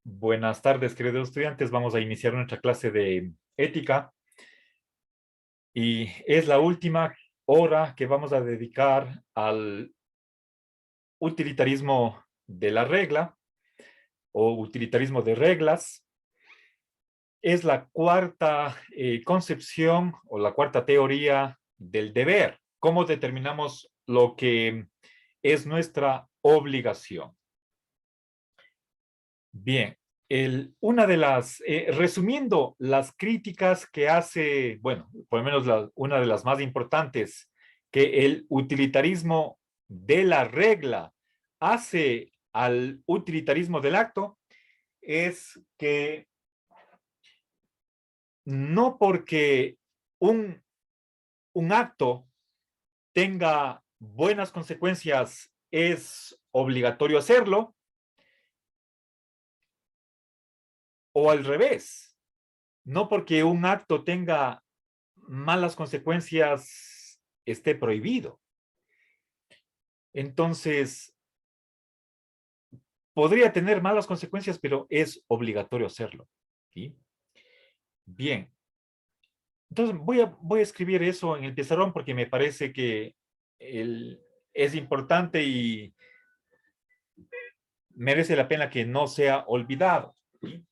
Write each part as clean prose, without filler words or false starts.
Buenas tardes, queridos estudiantes. Vamos a iniciar nuestra clase de ética y es la última hora que vamos a dedicar al utilitarismo de la regla o utilitarismo de reglas. Es la cuarta concepción o la cuarta teoría del deber. ¿Cómo determinamos lo que es nuestra obligación? Bien, una de las, resumiendo las críticas que hace, bueno, por lo menos una de las más importantes, que el utilitarismo de la regla hace al utilitarismo del acto, es que no porque un, un acto tenga buenas consecuencias es obligatorio hacerlo, o al revés. No porque un acto tenga malas consecuencias esté prohibido. Entonces, podría tener malas consecuencias, pero es obligatorio hacerlo. ¿Sí? Bien. Entonces, voy a escribir eso en el pizarrón porque me parece que es importante y merece la pena que no sea olvidado. ¿Sí?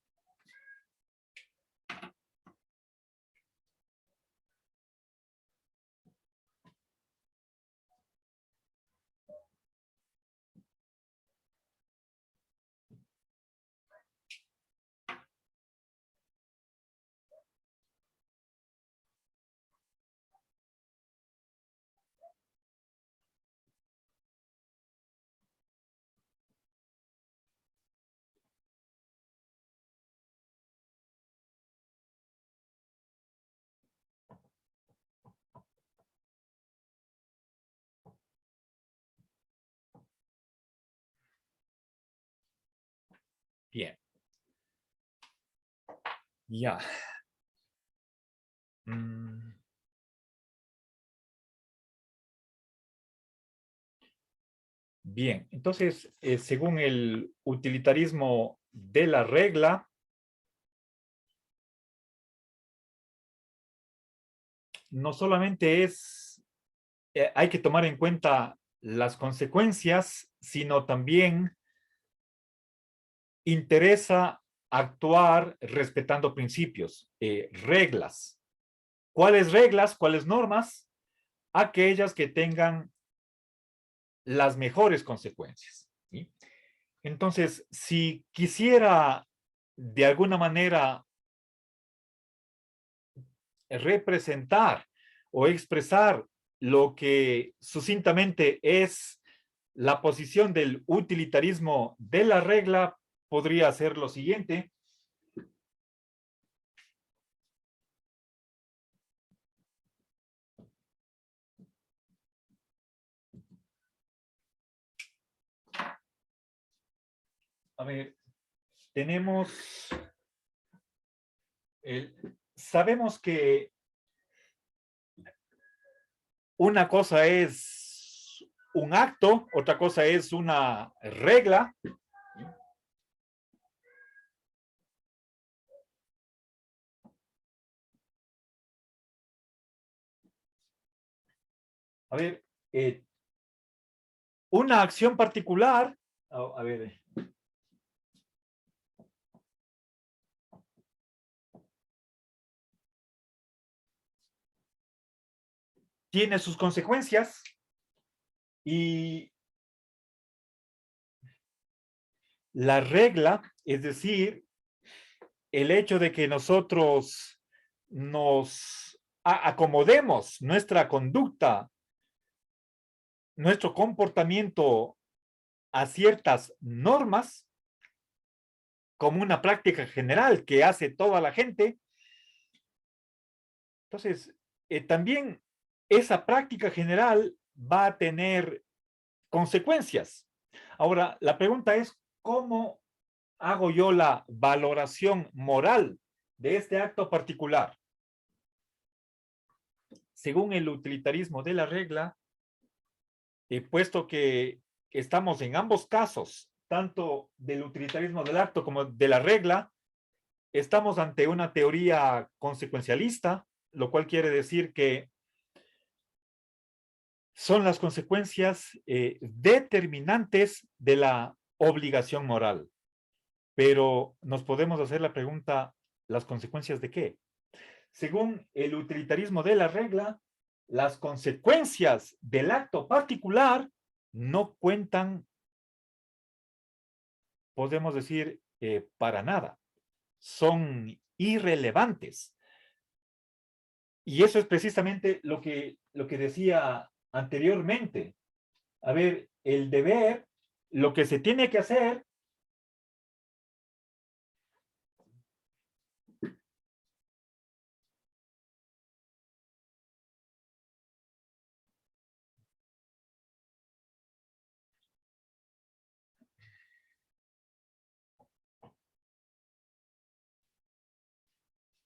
Bien. Ya. Mm. Bien, entonces, según el utilitarismo de la regla, no solamente hay que tomar en cuenta las consecuencias, sino también interesa actuar respetando principios, reglas. ¿Cuáles reglas? ¿Cuáles normas? Aquellas que tengan las mejores consecuencias. ¿Sí? Entonces, si quisiera de alguna manera representar o expresar lo que sucintamente es la posición del utilitarismo de la regla, podría ser lo siguiente. A ver, tenemos, sabemos que una cosa es un acto, otra cosa es una regla. A ver, una acción particular, a ver, tiene sus consecuencias y la regla, es decir, el hecho de que nosotros nos acomodemos nuestra conducta, nuestro comportamiento a ciertas normas, como una práctica general que hace toda la gente. Entonces, también esa práctica general va a tener consecuencias. Ahora, la pregunta es, ¿cómo hago yo la valoración moral de este acto particular? Según el utilitarismo de la regla, puesto que estamos en ambos casos tanto del utilitarismo del acto como de la regla, estamos ante una teoría consecuencialista, lo cual quiere decir que son las consecuencias determinantes de la obligación moral. Pero nos podemos hacer la pregunta, ¿las consecuencias de qué? Según el utilitarismo de la regla, las consecuencias del acto particular no cuentan, podemos decir, para nada. Son irrelevantes. Y eso es precisamente lo que decía anteriormente. A ver, el deber, lo que se tiene que hacer,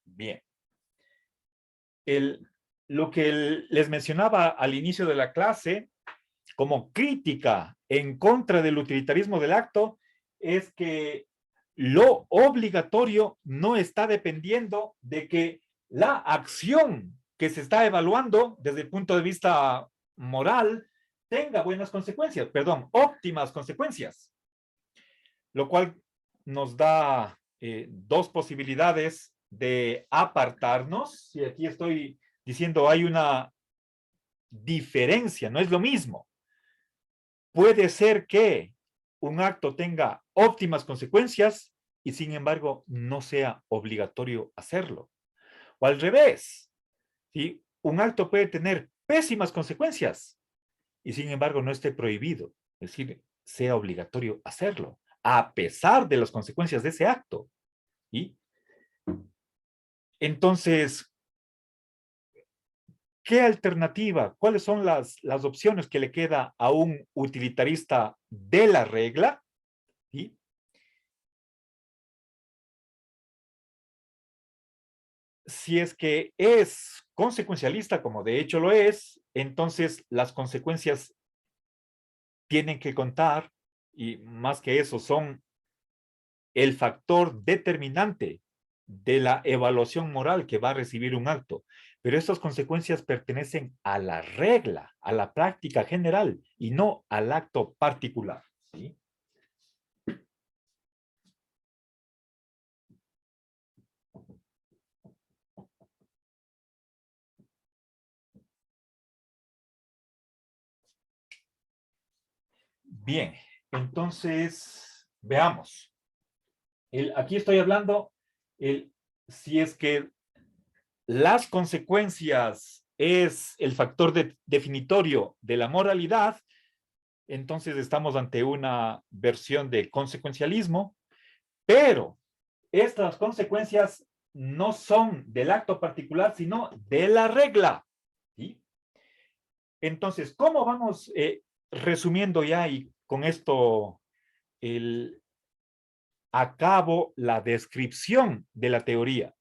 bien, lo que les mencionaba al inicio de la clase, como crítica en contra del utilitarismo del acto, es que lo obligatorio no está dependiendo de que la acción que se está evaluando desde el punto de vista moral tenga buenas consecuencias, perdón, óptimas consecuencias, lo cual nos da dos posibilidades de apartarnos. Y aquí estoy diciendo hay una diferencia, no es lo mismo. Puede ser que un acto tenga óptimas consecuencias y sin embargo no sea obligatorio hacerlo. O al revés, ¿sí? Un acto puede tener pésimas consecuencias y sin embargo no esté prohibido, es decir, sea obligatorio hacerlo, a pesar de las consecuencias de ese acto. ¿Sí? Entonces, ¿qué alternativa? ¿Cuáles son las opciones que le queda a un utilitarista de la regla? ¿Sí? Si es que es consecuencialista, como de hecho lo es, entonces las consecuencias tienen que contar, y más que eso, son el factor determinante de la evaluación moral que va a recibir un acto. Pero estas consecuencias pertenecen a la regla, a la práctica general, y no al acto particular. ¿Sí? Bien, entonces, veamos. Aquí estoy hablando, si es que las consecuencias es el factor definitorio de la moralidad, entonces estamos ante una versión de consecuencialismo, pero estas consecuencias no son del acto particular, sino de la regla. ¿Sí? Entonces, ¿cómo vamos resumiendo ya y con esto el, a cabo la descripción de la teoría?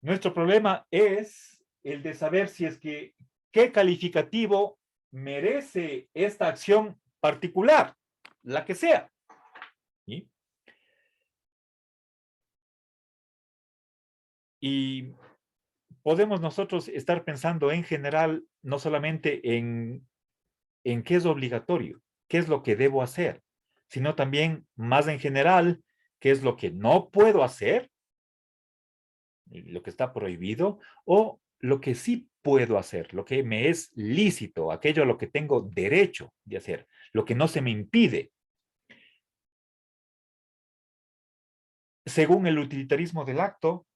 Nuestro problema es el de saber si es que qué calificativo merece esta acción particular, la que sea. ¿Sí? Y podemos nosotros estar pensando en general, no solamente en qué es obligatorio, qué es lo que debo hacer, sino también más en general, qué es lo que no puedo hacer, lo que está prohibido, o lo que sí puedo hacer, lo que me es lícito, aquello a lo que tengo derecho de hacer, lo que no se me impide. Según el utilitarismo del acto,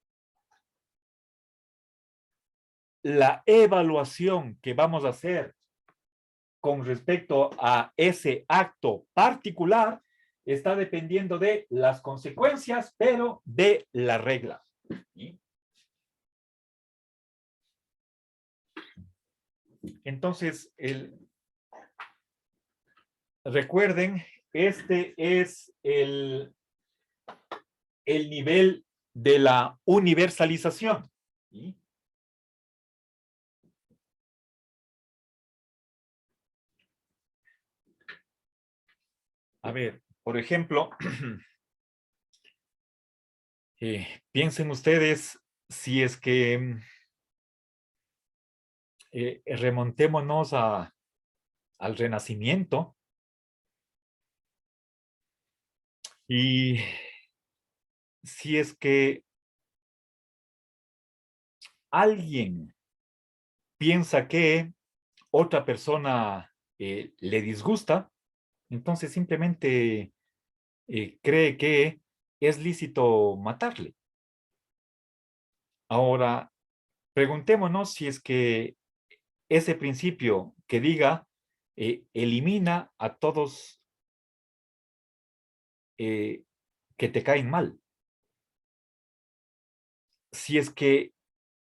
la evaluación que vamos a hacer con respecto a ese acto particular está dependiendo de las consecuencias, pero de la regla. ¿Sí? Entonces, recuerden, este es el nivel de la universalización. ¿Sí? A ver, por ejemplo, piensen ustedes si es que remontémonos al Renacimiento y si es que alguien piensa que otra persona le disgusta, entonces simplemente cree que es lícito matarle. Ahora, preguntémonos si es que ese principio que diga elimina a todos que te caen mal. Si es que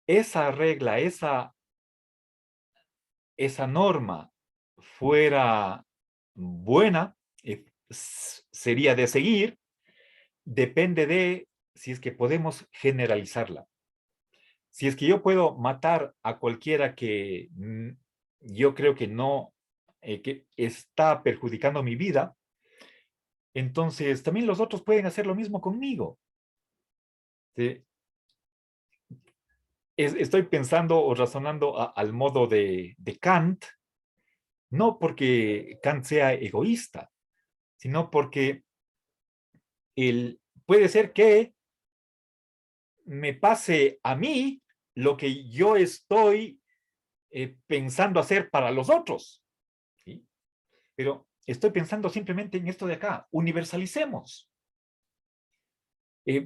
esa regla, esa norma fuera buena, sería de seguir, depende de si es que podemos generalizarla. Si es que yo puedo matar a cualquiera que yo creo que no, que está perjudicando mi vida, entonces también los otros pueden hacer lo mismo conmigo. ¿Sí? Estoy pensando o razonando al modo de Kant, no porque Kant sea egoísta, sino porque puede ser que me pase a mí lo que yo estoy pensando hacer para los otros. ¿Sí? Pero estoy pensando simplemente en esto de acá, universalicemos.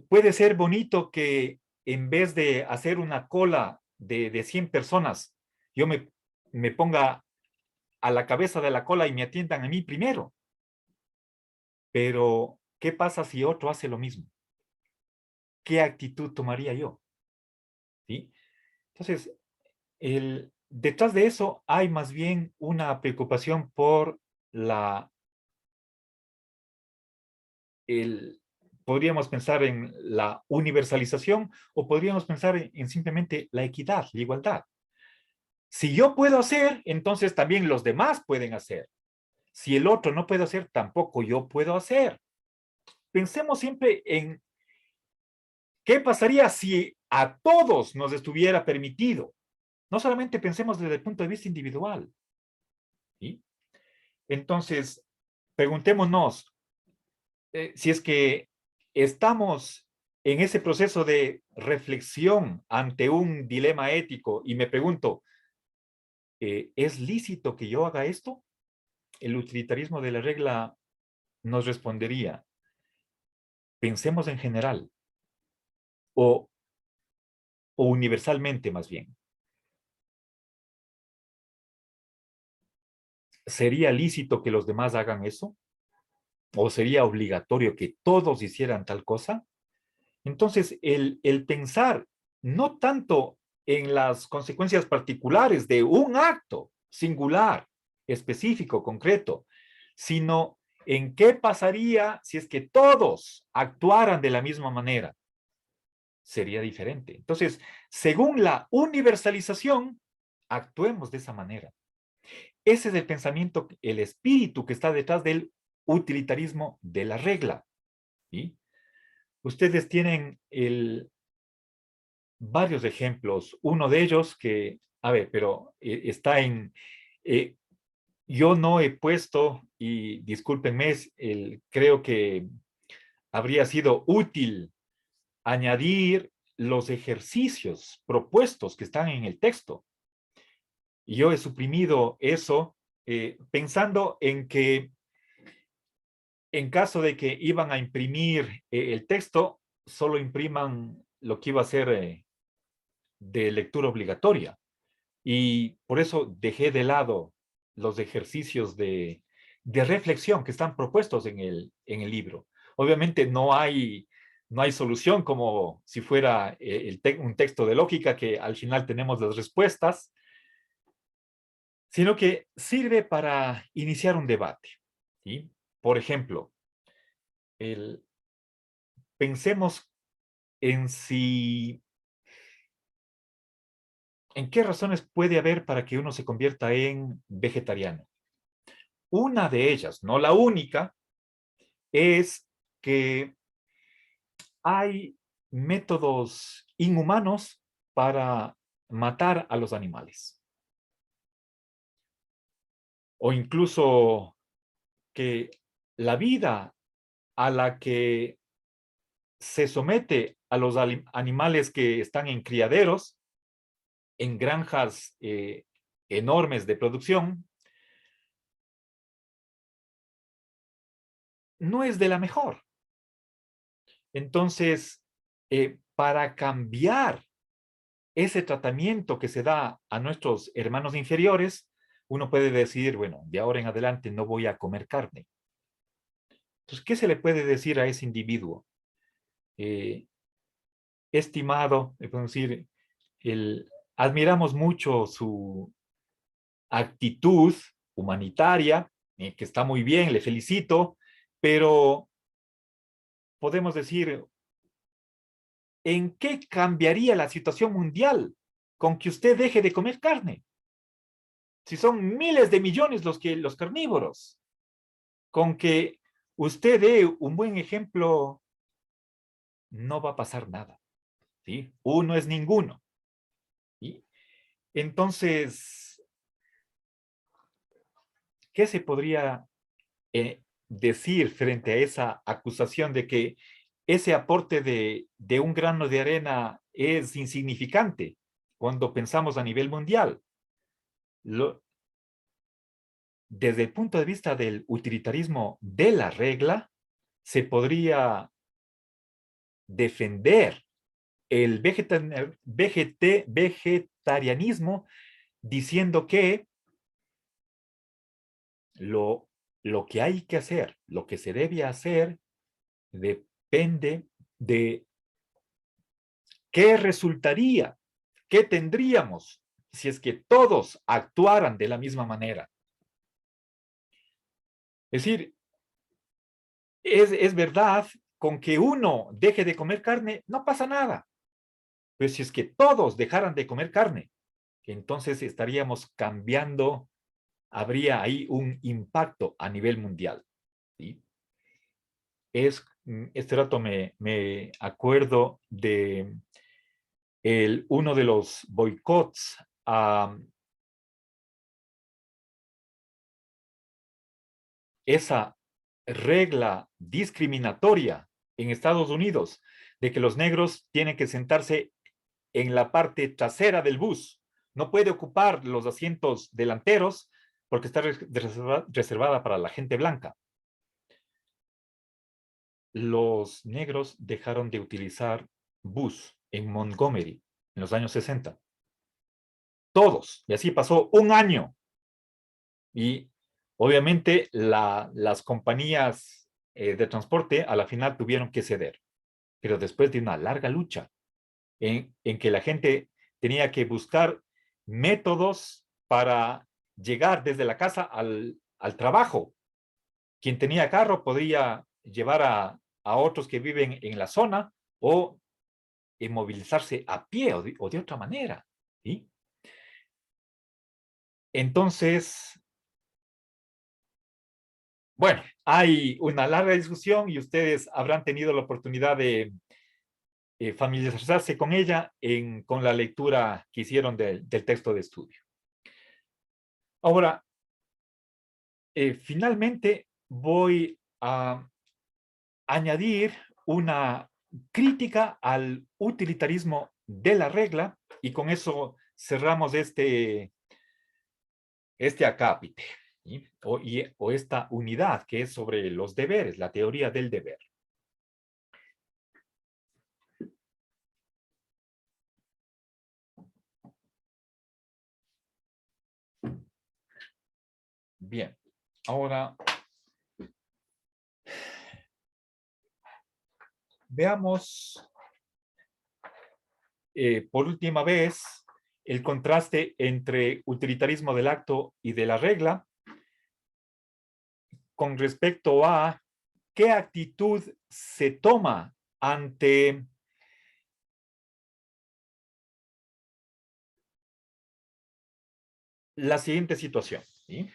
Puede ser bonito que en vez de hacer una cola de 100 personas, yo me ponga a la cabeza de la cola y me atiendan a mí primero. Pero, ¿qué pasa si otro hace lo mismo? ¿Qué actitud tomaría yo? ¿Sí? Entonces, detrás de eso hay más bien una preocupación por la, el, podríamos pensar en la universalización o podríamos pensar en simplemente la equidad, la igualdad. Si yo puedo hacer, entonces también los demás pueden hacer. Si el otro no puede hacer, tampoco yo puedo hacer. Pensemos siempre en qué pasaría si a todos nos estuviera permitido. No solamente pensemos desde el punto de vista individual. ¿Sí? Entonces, preguntémonos si es que estamos en ese proceso de reflexión ante un dilema ético y me pregunto, ¿es lícito que yo haga esto? El utilitarismo de la regla nos respondería, pensemos en general o, o universalmente más bien. ¿Sería lícito que los demás hagan eso? ¿O sería obligatorio que todos hicieran tal cosa? Entonces, el pensar no tanto en las consecuencias particulares de un acto singular, específico, concreto, sino en qué pasaría si es que todos actuaran de la misma manera, sería diferente. Entonces, según la universalización, actuemos de esa manera. Ese es el pensamiento, el espíritu que está detrás del utilitarismo de la regla. ¿Sí? Ustedes tienen varios ejemplos. Uno de ellos que, a ver, pero está eh, yo no he puesto, y discúlpenme, creo que habría sido útil añadir los ejercicios propuestos que están en el texto. Y yo he suprimido eso pensando en que en caso de que iban a imprimir el texto, solo impriman lo que iba a ser de lectura obligatoria. Y por eso dejé de lado los ejercicios de reflexión que están propuestos en el libro. Obviamente no hay solución como si fuera un texto de lógica que al final tenemos las respuestas, sino que sirve para iniciar un debate. ¿Sí? Por ejemplo, el, pensemos en si, en qué razones puede haber para que uno se convierta en vegetariano. Una de ellas, no la única, es que hay métodos inhumanos para matar a los animales. O incluso que la vida a la que se somete a los animales que están en criaderos, en granjas enormes de producción, no es de la mejor. Entonces, para cambiar ese tratamiento que se da a nuestros hermanos inferiores, uno puede decir, bueno, de ahora en adelante no voy a comer carne. Entonces, ¿qué se le puede decir a ese individuo? Estimado, le podemos decir, admiramos mucho su actitud humanitaria, que está muy bien, le felicito, pero podemos decir, ¿en qué cambiaría la situación mundial con que usted deje de comer carne? Si son miles de millones los carnívoros, con que usted dé un buen ejemplo, no va a pasar nada. ¿Sí? Uno es ninguno. ¿Sí? Entonces, ¿qué se podría decir frente a esa acusación de que ese aporte de un grano de arena es insignificante cuando pensamos a nivel mundial? Desde el punto de vista del utilitarismo de la regla, se podría defender el vegetarianismo diciendo que lo, lo que hay que hacer, lo que se debe hacer, depende de qué resultaría, qué tendríamos si es que todos actuaran de la misma manera. Es decir, es verdad, con que uno deje de comer carne, no pasa nada. Pero si es que todos dejaran de comer carne, entonces estaríamos cambiando, habría ahí un impacto a nivel mundial. ¿Sí? Este rato me acuerdo de uno de los boicots a esa regla discriminatoria en Estados Unidos de que los negros tienen que sentarse en la parte trasera del bus. No puede ocupar los asientos delanteros porque está reservada para la gente blanca. Los negros dejaron de utilizar bus en Montgomery en los años 60. Todos. Y así pasó un año. Y obviamente las compañías de transporte a la final tuvieron que ceder. Pero después de una larga lucha en que la gente tenía que buscar métodos para llegar desde la casa al trabajo. Quien tenía carro podía llevar a otros que viven en la zona o movilizarse a pie o de otra manera. ¿Sí? Entonces, bueno, hay una larga discusión y ustedes habrán tenido la oportunidad de familiarizarse con ella con la lectura que hicieron del texto de estudio. Ahora, finalmente voy a añadir una crítica al utilitarismo de la regla y con eso cerramos este acápite, ¿sí? o esta unidad que es sobre los deberes, la teoría del deber. Bien, ahora veamos por última vez el contraste entre utilitarismo del acto y de la regla con respecto a qué actitud se toma ante la siguiente situación. ¿Sí?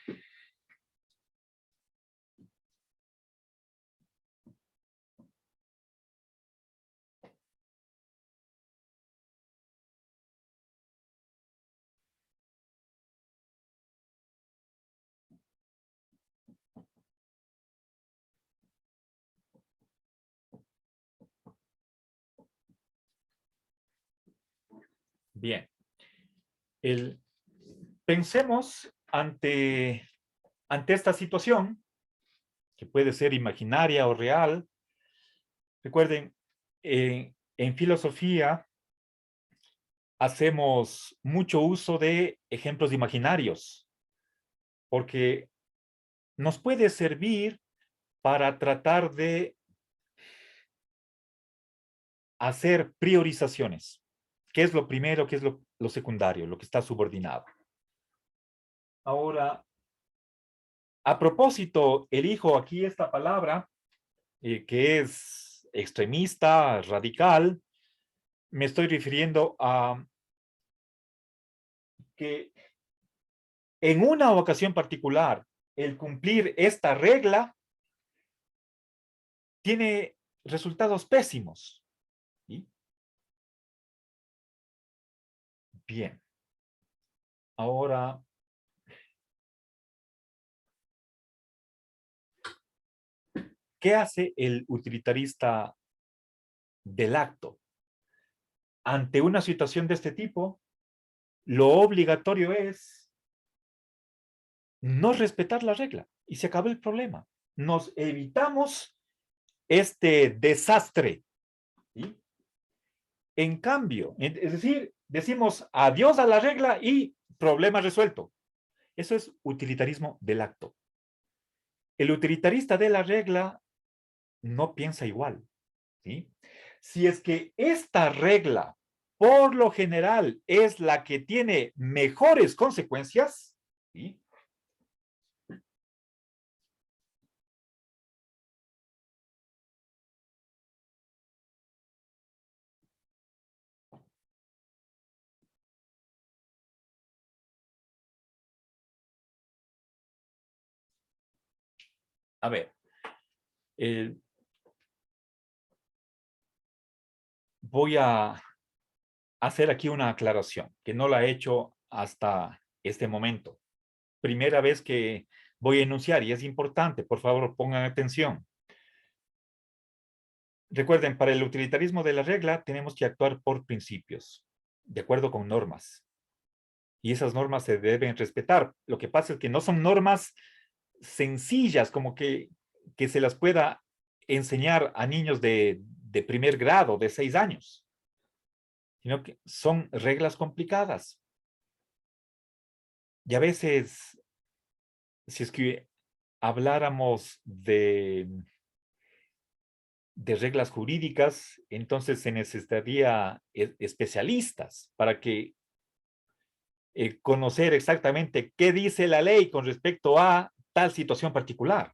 Bien. Pensemos ante esta situación, que puede ser imaginaria o real. Recuerden, en filosofía hacemos mucho uso de ejemplos imaginarios, porque nos puede servir para tratar de hacer priorizaciones. ¿Qué es lo primero? ¿Qué es lo secundario? Lo que está subordinado. Ahora, a propósito, elijo aquí esta palabra que es extremista, radical. Me estoy refiriendo a que en una ocasión particular, el cumplir esta regla tiene resultados pésimos. ¿Sí? Bien. Ahora, ¿qué hace el utilitarista del acto? Ante una situación de este tipo, lo obligatorio es no respetar la regla y se acabó el problema. Nos evitamos este desastre. ¿Sí? En cambio, es decir, decimos adiós a la regla y problema resuelto. Eso es utilitarismo del acto. El utilitarista de la regla no piensa igual. ¿Sí? Si es que esta regla, por lo general, es la que tiene mejores consecuencias, ¿sí? A ver, eh, voy a hacer aquí una aclaración que no la he hecho hasta este momento. Primera vez que voy a enunciar y es importante, por favor, pongan atención. Recuerden, para el utilitarismo de la regla tenemos que actuar por principios, de acuerdo con normas. Y esas normas se deben respetar. Lo que pasa es que no son normas sencillas, como que se las pueda enseñar a niños de primer grado, de 6 años, sino que son reglas complicadas. Y a veces, si es que habláramos de reglas jurídicas, entonces se necesitaría especialistas para que conocer exactamente qué dice la ley con respecto a tal situación particular.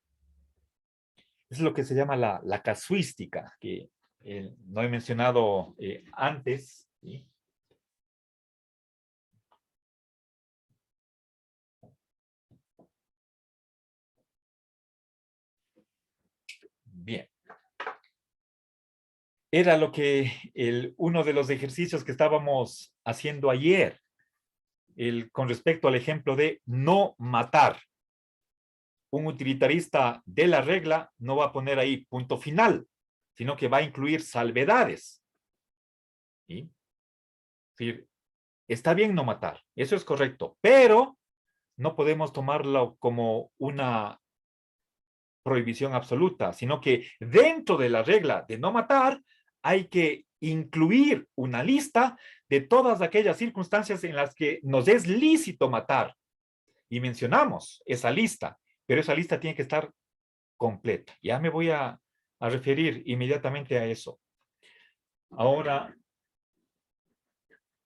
Es lo que se llama la casuística, que no he mencionado antes. ¿Sí? Bien. Era lo que uno de los ejercicios que estábamos haciendo ayer, con respecto al ejemplo de no matar. Un utilitarista de la regla no va a poner ahí punto final, sino que va a incluir salvedades. ¿Sí? Es decir, está bien no matar, eso es correcto, pero no podemos tomarlo como una prohibición absoluta, sino que dentro de la regla de no matar hay que incluir una lista de todas aquellas circunstancias en las que nos es lícito matar. Y mencionamos esa lista, pero esa lista tiene que estar completa. Ya me voy a referir inmediatamente a eso. Ahora,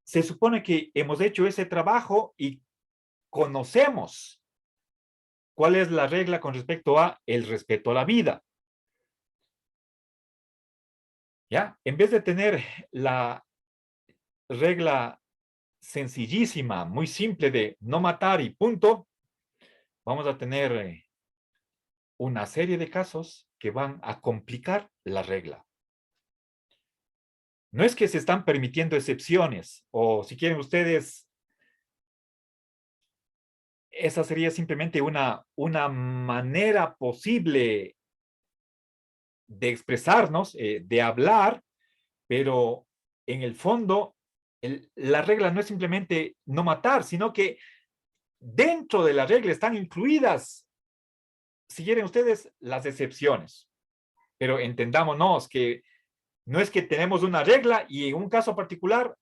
se supone que hemos hecho ese trabajo y conocemos cuál es la regla con respecto a el respeto a la vida. ¿Ya? En vez de tener la regla sencillísima, muy simple de no matar y punto, vamos a tener una serie de casos que van a complicar la regla. No es que se están permitiendo excepciones, o si quieren ustedes, esa sería simplemente una manera posible de expresarnos, de hablar, pero en el fondo La regla no es simplemente no matar, sino que dentro de la regla están incluidas, si quieren ustedes, las excepciones. Pero entendámonos que no es que tenemos una regla y en un caso particular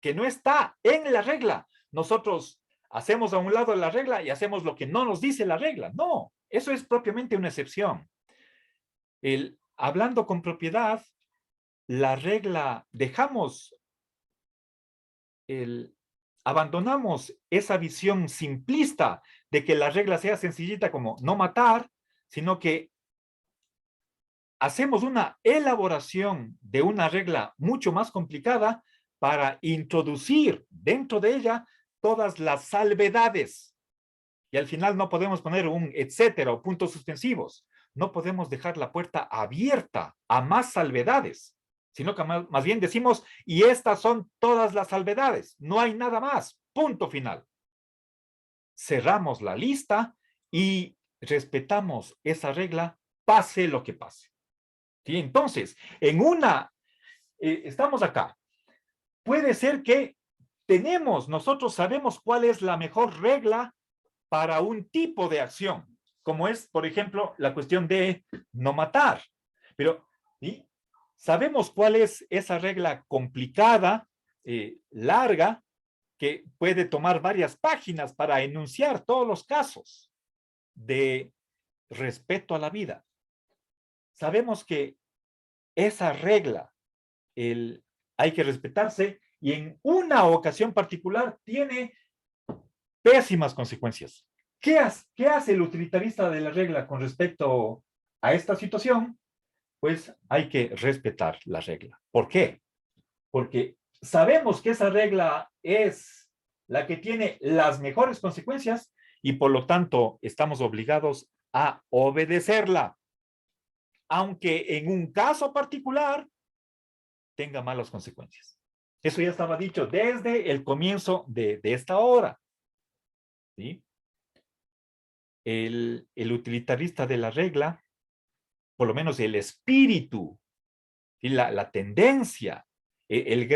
que no está en la regla, nosotros hacemos a un lado la regla y hacemos lo que no nos dice la regla. No, eso es propiamente una excepción. Hablando con propiedad, la regla, abandonamos esa visión simplista de que la regla sea sencillita como no matar, sino que hacemos una elaboración de una regla mucho más complicada para introducir dentro de ella todas las salvedades. Y al final no podemos poner un etcétera o puntos suspensivos. No podemos dejar la puerta abierta a más salvedades, sino que más bien decimos, y estas son todas las salvedades. No hay nada más. Punto final. Cerramos la lista y respetamos esa regla, pase lo que pase. ¿Sí? Entonces, estamos acá. Puede ser que nosotros sabemos cuál es la mejor regla para un tipo de acción, como es, por ejemplo, la cuestión de no matar. Pero, ¿sí? Sabemos cuál es esa regla complicada, larga, que puede tomar varias páginas para enunciar todos los casos de respeto a la vida. Sabemos que esa regla hay que respetarse y en una ocasión particular tiene pésimas consecuencias. ¿Qué hace el utilitarista de la regla con respecto a esta situación? Pues hay que respetar la regla. ¿Por qué? Porque sabemos que esa regla es la que tiene las mejores consecuencias y por lo tanto estamos obligados a obedecerla. Aunque en un caso particular tenga malas consecuencias. Eso ya estaba dicho desde el comienzo de esta hora. ¿Sí? El utilitarista de la regla, por lo menos el espíritu, ¿sí? la tendencia, el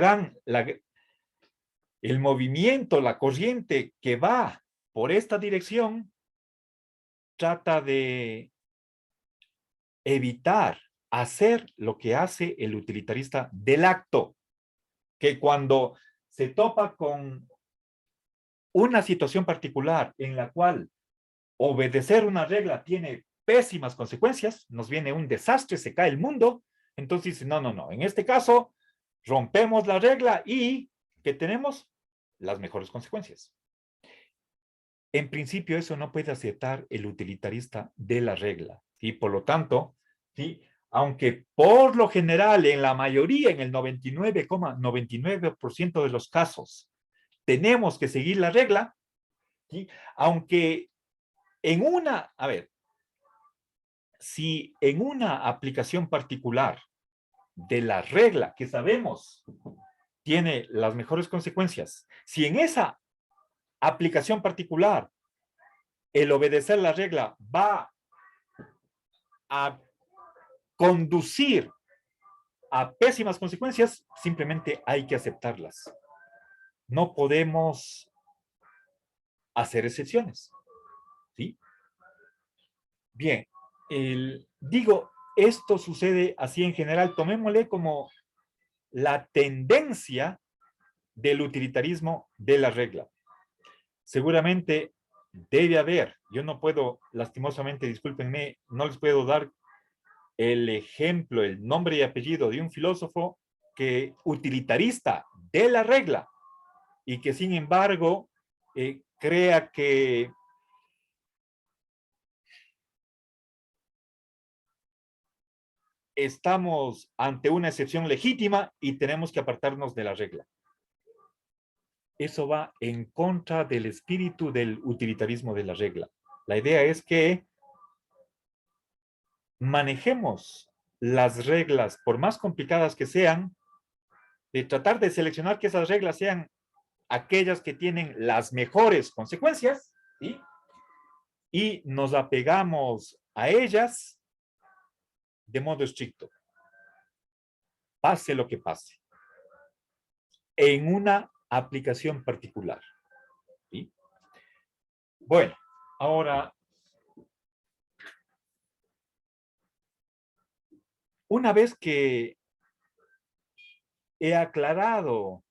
movimiento, la corriente que va por esta dirección, trata de evitar hacer lo que hace el utilitarista del acto, que cuando se topa con una situación particular en la cual obedecer una regla tiene pésimas consecuencias, nos viene un desastre, se cae el mundo, entonces no, en este caso rompemos la regla y ¿qué tenemos? Las mejores consecuencias. En principio eso no puede aceptar el utilitarista de la regla, y por lo tanto, ¿sí? Aunque por lo general en la mayoría, en el 99,99% de los casos, tenemos que seguir la regla, ¿sí? Aunque si en una aplicación particular de la regla que sabemos tiene las mejores consecuencias, si en esa aplicación particular el obedecer la regla va a conducir a pésimas consecuencias, simplemente hay que aceptarlas. No podemos hacer excepciones. ¿Sí? Bien, digo, esto sucede así en general, tomémosle como la tendencia del utilitarismo de la regla. Seguramente debe haber, yo no puedo, lastimosamente, discúlpenme, no les puedo dar el ejemplo, el nombre y apellido de un filósofo que utilitarista de la regla y que sin embargo crea que estamos ante una excepción legítima y tenemos que apartarnos de la regla. Eso va en contra del espíritu del utilitarismo de la regla. La idea es que manejemos las reglas, por más complicadas que sean, de tratar de seleccionar que esas reglas sean aquellas que tienen las mejores consecuencias, ¿sí? Y nos apegamos a ellas de modo estricto, pase lo que pase. en una aplicación particular. ¿Sí? Bueno, ahora, una vez que he aclarado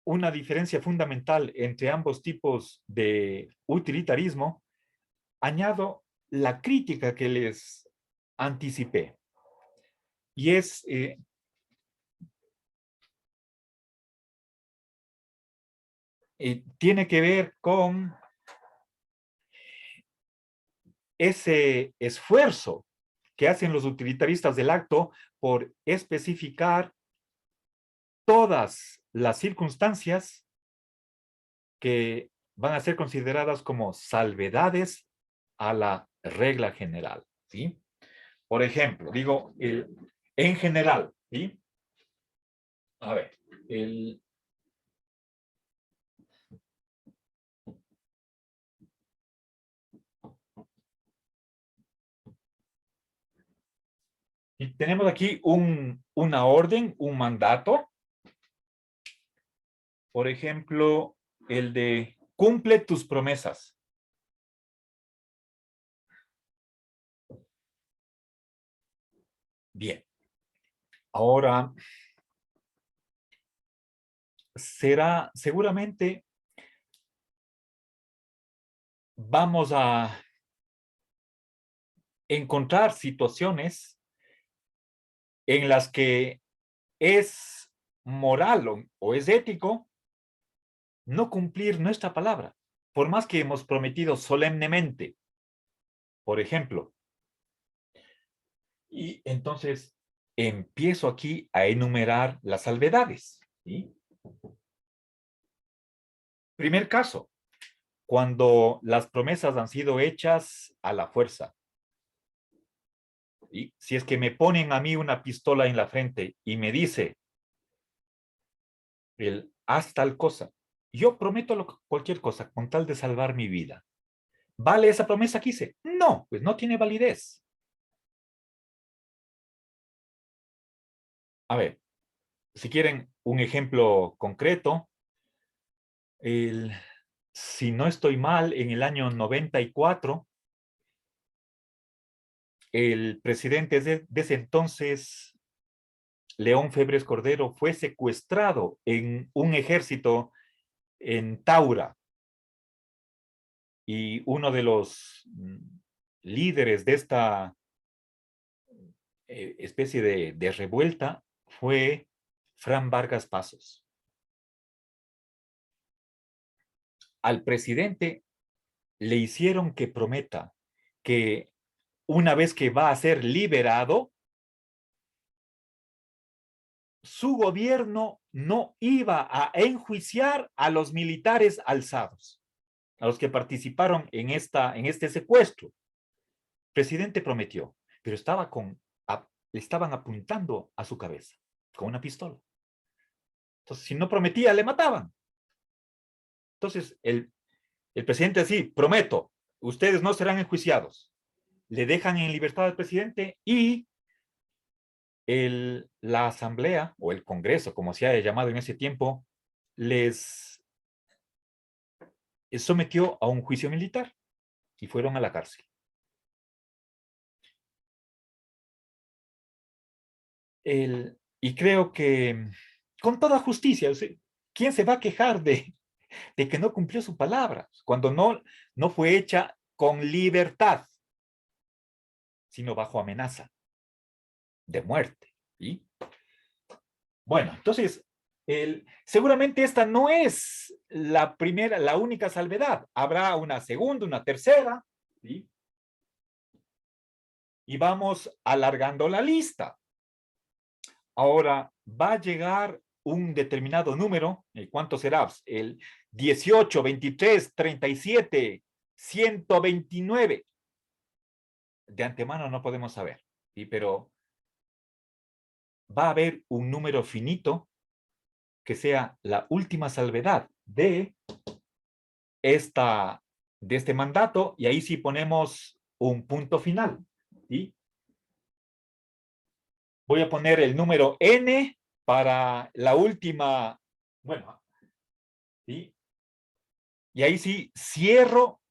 una diferencia fundamental entre ambos tipos de utilitarismo, añado la crítica que les anticipé. Y tiene que ver con ese esfuerzo que hacen los utilitaristas del acto por especificar todas las circunstancias que van a ser consideradas como salvedades a la regla general, ¿sí? Por ejemplo, digo, en general, ¿sí? A ver, y tenemos aquí una orden, un mandato, por ejemplo, el de cumple tus promesas. Bien, ahora seguramente vamos a encontrar situaciones en las que es moral o es ético no cumplir nuestra palabra, por más que hemos prometido solemnemente, por ejemplo. Y entonces empiezo aquí a enumerar las salvedades, ¿sí? Primer caso, cuando las promesas han sido hechas a la fuerza. ¿Sí? Si es que me ponen a mí una pistola en la frente y me dice, haz tal cosa, yo prometo cualquier cosa con tal de salvar mi vida. ¿Vale esa promesa que hice? No, pues no tiene validez. A ver, si quieren un ejemplo concreto, si no estoy mal, en el año 94, el presidente de ese entonces, León Febres Cordero, fue secuestrado en un ejército en Taura. Y uno de los líderes de esta especie de revuelta fue Fran Vargas Pasos. Al presidente le hicieron que prometa que una vez que va a ser liberado, su gobierno no iba a enjuiciar a los militares alzados, a los que participaron en este secuestro. El presidente prometió, pero le estaban apuntando a su cabeza con una pistola. Entonces, si no prometía, le mataban. Entonces, el presidente así, prometo, ustedes no serán enjuiciados. Le dejan en libertad al presidente y la asamblea o el congreso, como se haya llamado en ese tiempo, les sometió a un juicio militar y fueron a la cárcel. Y creo que con toda justicia, o sea, ¿quién se va a quejar de que no cumplió su palabra cuando no fue hecha con libertad, sino bajo amenaza de muerte? ¿Sí? Bueno, entonces, seguramente esta no es la única salvedad. Habrá una segunda, una tercera, ¿sí? Y vamos alargando la lista. Ahora, va a llegar un determinado número, ¿cuánto será? El 18, 23, 37, 129. De antemano no podemos saber, ¿sí? Pero va a haber un número finito que sea la última salvedad esta, de este mandato, y ahí sí ponemos un punto final, ¿sí? Voy a poner el número n para la última, bueno, ¿sí? Y ahí sí cierro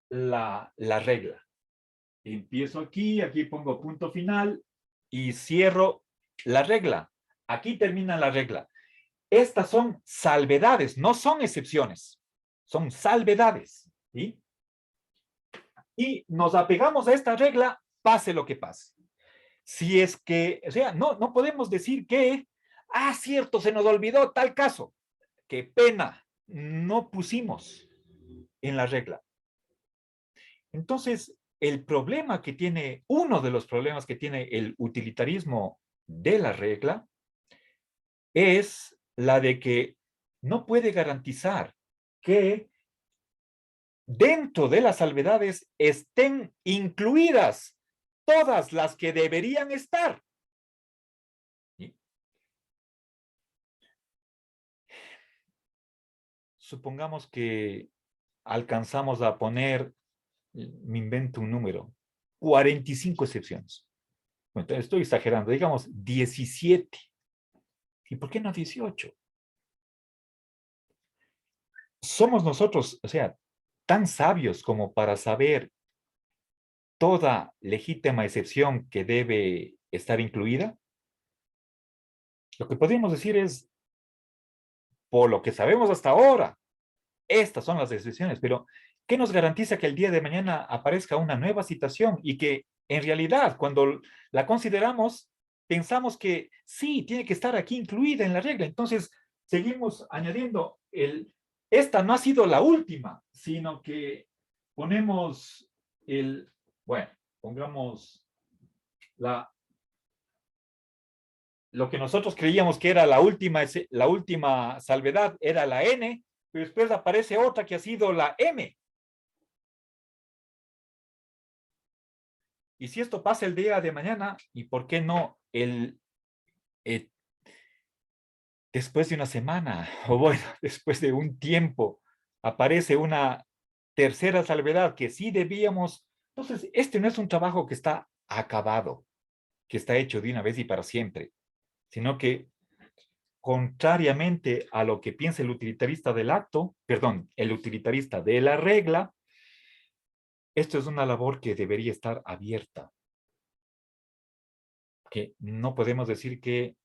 la regla. Empiezo aquí, aquí pongo punto final y cierro la regla. Aquí termina la regla. Estas son salvedades, no son excepciones, son salvedades, ¿sí? Y nos apegamos a esta regla, pase lo que pase. Si es que, o sea, no podemos decir que, cierto, se nos olvidó tal caso. Qué pena, no pusimos en la regla. Entonces, el problema que tiene, uno de los problemas que tiene el utilitarismo de la regla es la de que no puede garantizar que dentro de las salvedades estén incluidas todas las que deberían estar. ¿Sí? Supongamos que alcanzamos a poner, me invento un número, 45 excepciones. Bueno, estoy exagerando, digamos 17. ¿Y por qué no 18? Somos nosotros, o sea, tan sabios como para saber toda legítima excepción que debe estar incluida. Lo que podríamos decir es, por lo que sabemos hasta ahora, estas son las excepciones, pero ¿qué nos garantiza que el día de mañana aparezca una nueva situación y que en realidad cuando la consideramos, pensamos que sí, tiene que estar aquí incluida en la regla? Entonces, seguimos añadiendo esta no ha sido la última, sino que ponemos bueno, pongamos lo que nosotros creíamos que era la última salvedad era la N, pero después aparece otra que ha sido la M. Y si esto pasa el día de mañana, ¿y por qué no eh, después de una semana, o bueno, después de un tiempo, aparece una tercera salvedad que sí debíamos? Entonces, este no es un trabajo que está acabado, que está hecho de una vez y para siempre, sino que contrariamente a lo que piensa el utilitarista del acto, perdón, el utilitarista de la regla, esto es una labor que debería estar abierta, que no podemos decir que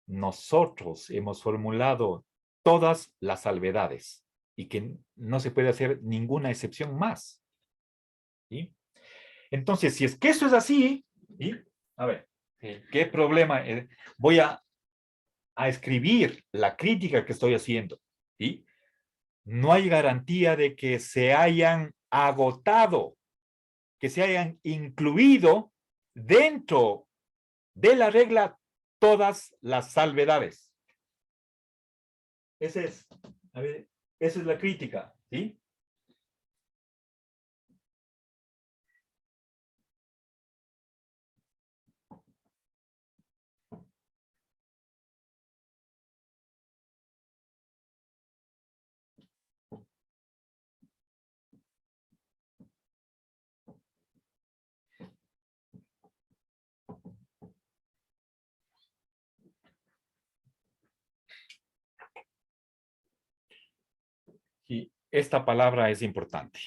nosotros hemos formulado todas las salvedades y que no se puede hacer ninguna excepción más. ¿Sí? Entonces, si es que eso es así, ¿sí? A ver, ¿qué problema? Voy a escribir la crítica que estoy haciendo. ¿Sí? No hay garantía de que se hayan agotado, que se hayan incluido dentro de la regla todas las salvedades. Ese es, a ver, esa es la crítica, ¿sí? Y esta palabra es importante.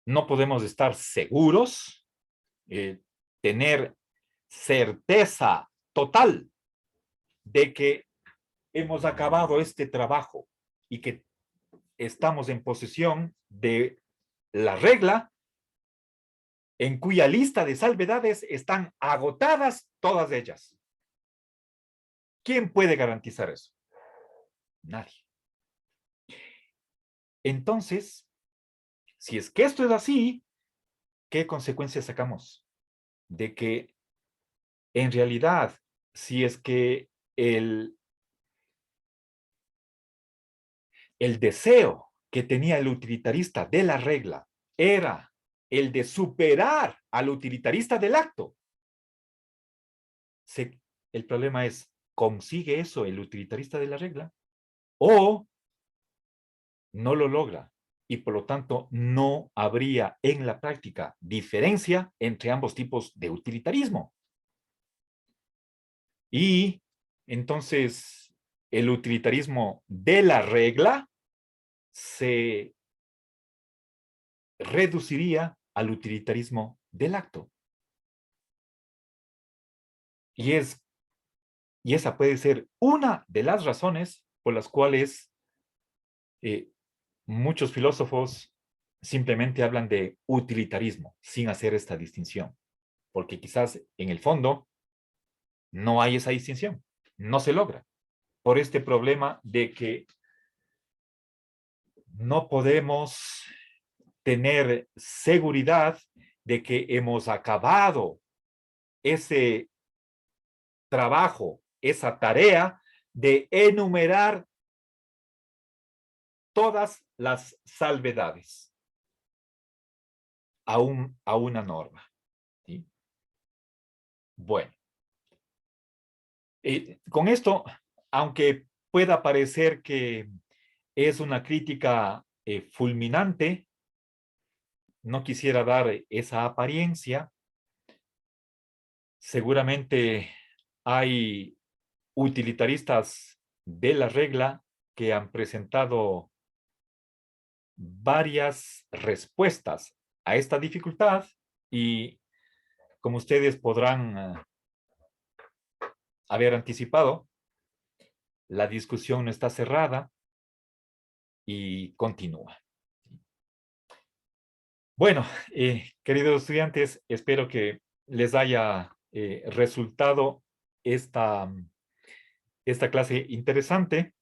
No podemos estar seguros, tener certeza total de que hemos acabado este trabajo y que estamos en posesión de la regla en cuya lista de salvedades están agotadas todas ellas. ¿Quién puede garantizar eso? Nadie. Entonces, si es que esto es así, ¿qué consecuencias sacamos? De que en realidad, si es que el deseo que tenía el utilitarista de la regla era el de superar al utilitarista del acto, el problema es, ¿consigue eso el utilitarista de la regla o no lo logra? y por lo tanto no habría en la práctica diferencia entre ambos tipos de utilitarismo. Y entonces el utilitarismo de la regla se reduciría al utilitarismo del acto. Y esa puede ser una de las razones por las cuales muchos filósofos simplemente hablan de utilitarismo sin hacer esta distinción, porque quizás en el fondo no hay esa distinción, no se logra, por este problema de que no podemos tener seguridad de que hemos acabado ese trabajo, esa tarea de enumerar todas las salvedades a una norma. ¿Sí? Bueno, con esto, aunque pueda parecer que es una crítica fulminante, no quisiera dar esa apariencia. Seguramente hay utilitaristas de la regla que han presentado varias respuestas a esta dificultad y como ustedes podrán haber anticipado, la discusión no está cerrada y continúa. Bueno, queridos estudiantes, espero que les haya resultado esta clase interesante.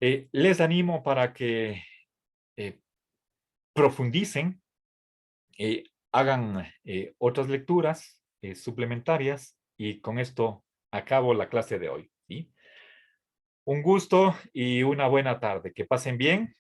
Les animo para que profundicen, hagan otras lecturas suplementarias y con esto acabo la clase de hoy. ¿Sí? Un gusto y una buena tarde. Que pasen bien.